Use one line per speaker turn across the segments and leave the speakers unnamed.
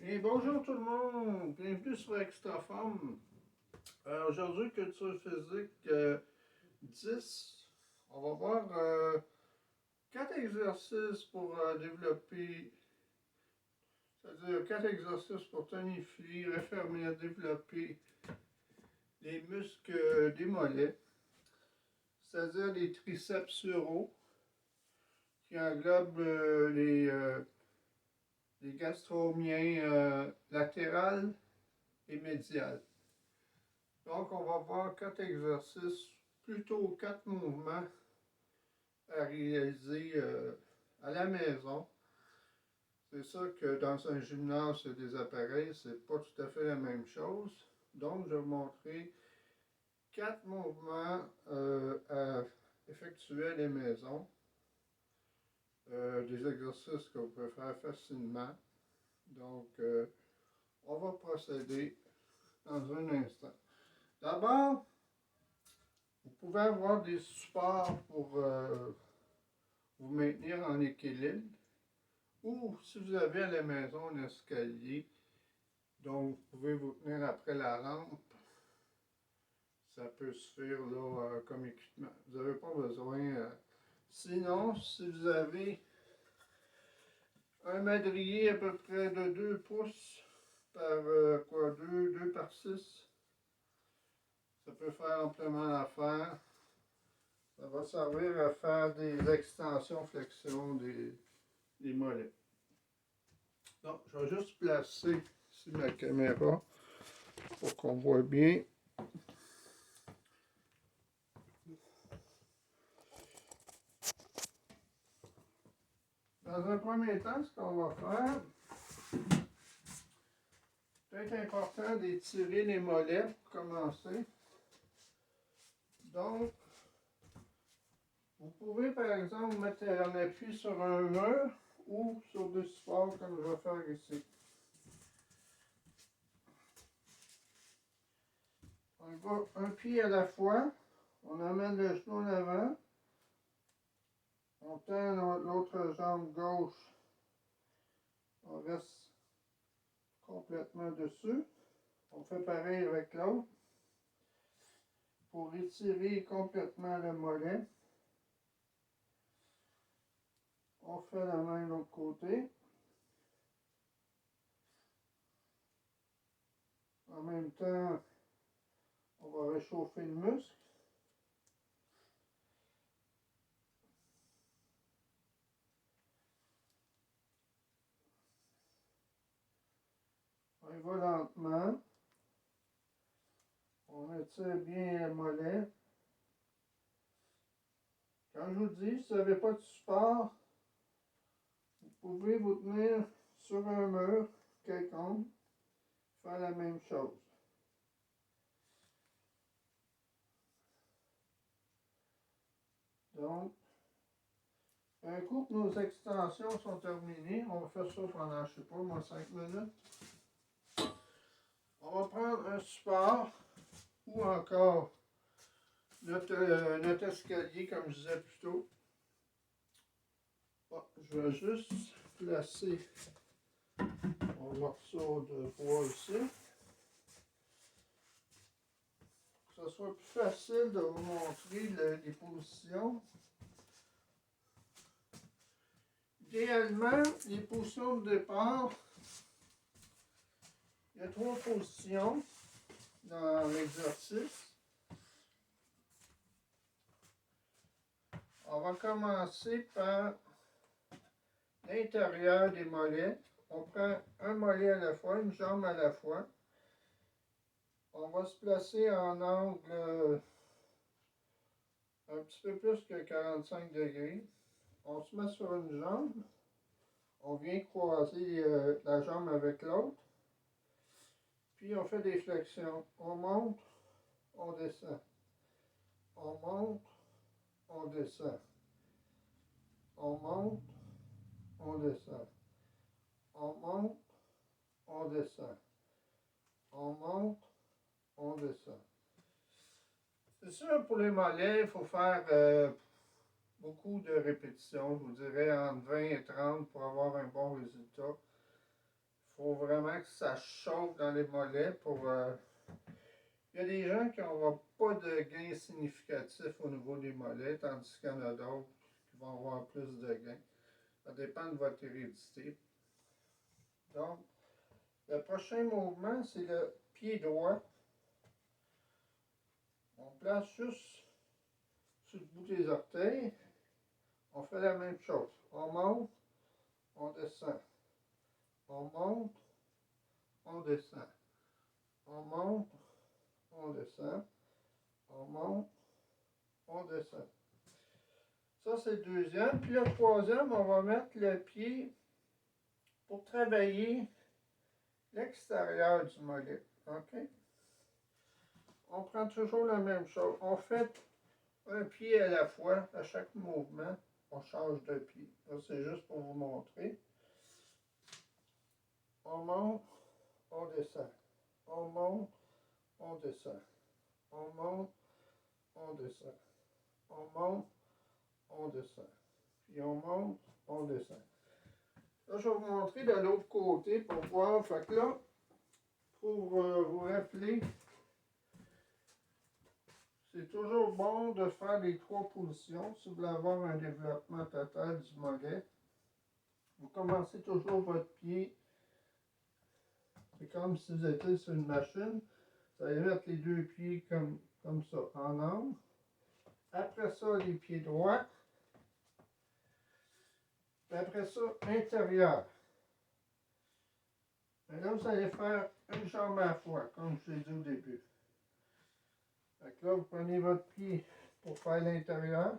Et bonjour tout le monde, bienvenue sur Extraform. Aujourd'hui, culture physique 10. On va voir 4 exercices pour développer, c'est-à-dire 4 exercices pour tonifier, refermer, développer les muscles des mollets, c'est-à-dire les triceps suraux qui englobent les gastromiens latérales et médiales. Donc, on va voir 4 exercices, plutôt 4 mouvements à réaliser à la maison. C'est sûr que dans un gymnase, il y a des appareils, c'est pas tout à fait la même chose. Donc, je vais vous montrer 4 mouvements à effectuer à la maison. Des exercices que vous pouvez faire facilement. Donc, on va procéder dans un instant. D'abord, vous pouvez avoir des supports pour vous maintenir en équilibre. Ou si vous avez à la maison un escalier, donc vous pouvez vous tenir après la lampe, ça peut se faire là, comme équipement. Vous n'avez pas besoin. Sinon, si vous avez un madrier à peu près de 2 pouces par 2 par 6, ça peut faire amplement l'affaire. Ça va servir à faire des extensions, flexions des mollets. Donc, je vais juste placer ici ma caméra pour qu'on voit bien. Dans un premier temps, ce qu'on va faire, peut-être important d'étirer les mollets pour commencer. Donc, vous pouvez par exemple mettre un appui sur un mur ou sur des supports comme je vais faire ici. On va un pied à la fois, on amène le genou en avant, on tend l'autre jambe gauche, on reste complètement dessus. On fait pareil avec l'autre pour étirer complètement le mollet. On fait la main de l'autre côté. En même temps, on va réchauffer le muscle. On y va lentement. On étire bien le mollet. Quand je vous dis, si vous n'avez pas de support, vous pouvez vous tenir sur un mur quelconque, faire la même chose. Donc, un coup que nos extensions sont terminées, on va faire ça pendant, je ne sais pas, moi, 5 minutes. On va prendre un support ou encore notre escalier, comme je disais plus tôt. Bon, je vais juste placer mon morceau de bois ici. Pour que ce soit plus facile de vous montrer les positions. Idéalement, les positions de départ, il y a 3 positions dans l'exercice. On va commencer par l'intérieur des mollets. On prend un mollet à la fois, une jambe à la fois. On va se placer en angle un petit peu plus que 45 degrés. On se met sur une jambe. On vient croiser la jambe avec l'autre. Puis on fait des flexions. On monte, on descend. On monte, on descend. On monte, on descend. On monte, on descend. On monte, on descend. C'est sûr, pour les mollets, il faut faire beaucoup de répétitions. Je vous dirais entre 20 et 30 pour avoir un bon résultat. Il faut vraiment que ça chauffe dans les mollets pour... Il y a des gens qui n'auront pas de gain significatif au niveau des mollets, tandis qu'il y en a d'autres qui vont avoir plus de gains. Ça dépend de votre hérédité. Donc, le prochain mouvement, c'est le pied droit. On place juste sur le bout des orteils. On fait la même chose. On monte, on descend. On monte, on descend. On monte, on descend. On monte, on descend. Ça, c'est le deuxième. Puis le troisième, on va mettre le pied pour travailler l'extérieur du mollet. OK? On prend toujours la même chose. On fait un pied à la fois. À chaque mouvement, on change de pied. Là, c'est juste pour vous montrer. On monte, on descend. On monte, on descend. On monte, on descend. On monte, on descend. Puis on monte, on descend. Là, je vais vous montrer de l'autre côté pour voir. Fait que là, pour vous rappeler, c'est toujours bon de faire les 3 positions si vous voulez avoir un développement total du mollet. Vous commencez toujours votre pied. C'est comme si vous étiez sur une machine. Vous allez mettre les 2 pieds comme ça, en angle. Après ça, les pieds droits. Puis après ça, intérieur. Et là, vous allez faire une jambe à la fois, comme je l'ai dit au début. Fait que là, vous prenez votre pied pour faire l'intérieur.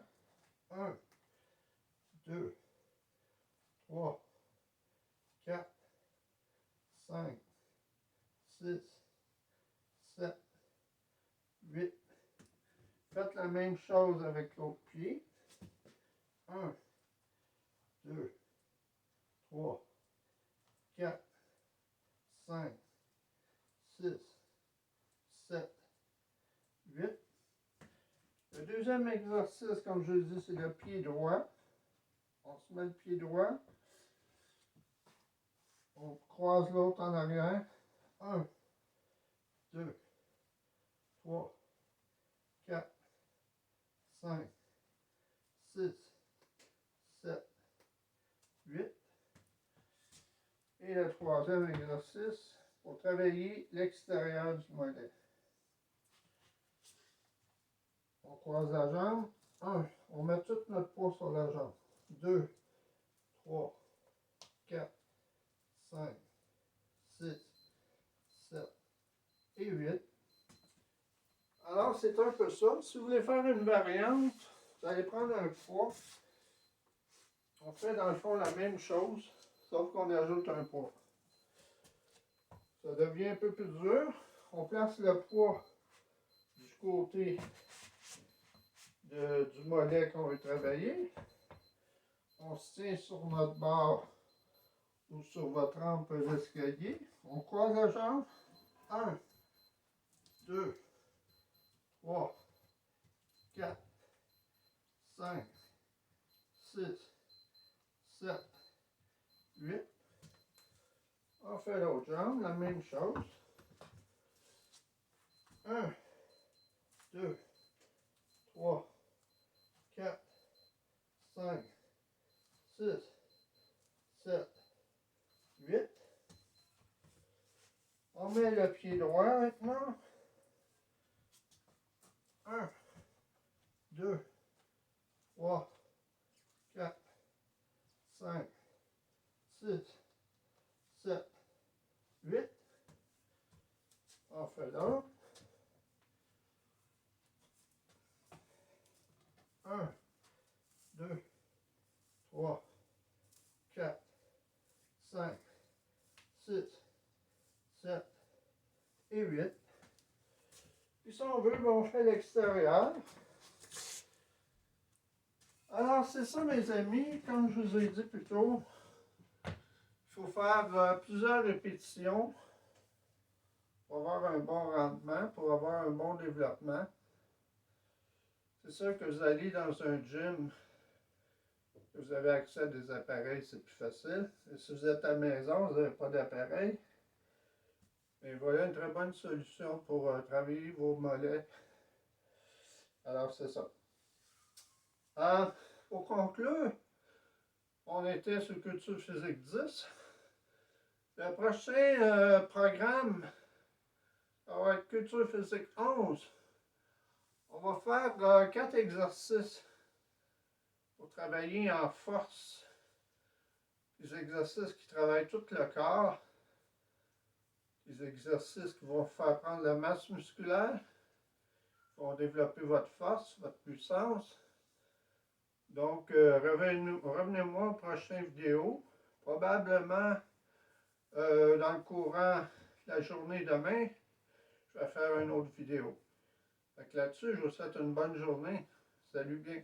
1, 2, 3, 4, 5, 6, 7, 8. Faites la même chose avec l'autre pied. 1, 2, 3, 4, 5, 6, 7, 8. Le deuxième exercice, comme je le dis, c'est le pied droit. On se met le pied droit. On croise l'autre en arrière. 1, 2, 3, 4, 5, 6, 7, 8. Et le troisième exercice pour travailler l'extérieur du mollet. On croise la jambe. 1, on met tout notre poids sur la jambe. 2, 3, 4, 5, 6, 7 et 8. Alors, c'est un peu ça. Si vous voulez faire une variante, vous allez prendre un poids. On fait dans le fond la même chose, sauf qu'on ajoute un poids. Ça devient un peu plus dur. On place le poids du côté du mollet qu'on veut travailler. On se tient sur notre barre ou sur votre rampe d'escalier. On croise la jambe. 1, 2, 3, 4, 5, 6, 7, 8. On fait l'autre jambe, la même chose. 1, 2, 3, 4, 5, 6, 7, 8. On met le pied droit maintenant. 1, 2, 3, 4, 5, 6, 7, 8. On fait l'autre. 1, 2, 3, 4, 5, 6, 7 et 8. Puis si on veut, on fait l'extérieur. Alors c'est ça mes amis, comme je vous ai dit plus tôt, il faut faire plusieurs répétitions pour avoir un bon rendement, pour avoir un bon développement. C'est sûr que vous allez dans un gym, Vous avez accès à des appareils, c'est plus facile. Et si vous êtes à la maison, vous n'avez pas d'appareil, et voilà une très bonne solution pour travailler vos mollets. Alors, c'est ça. Pour conclure, on était sur Culture Physique 10. Le prochain programme va être Culture Physique 11. On va faire 4 exercices pour travailler en force. Des exercices qui travaillent tout le corps. Des exercices qui vont faire prendre la masse musculaire, qui vont développer votre force, votre puissance. Donc, revenez-moi aux prochaines vidéos. Probablement, dans le courant de la journée demain, je vais faire une autre vidéo. Fait que là-dessus, je vous souhaite une bonne journée. Salut bien.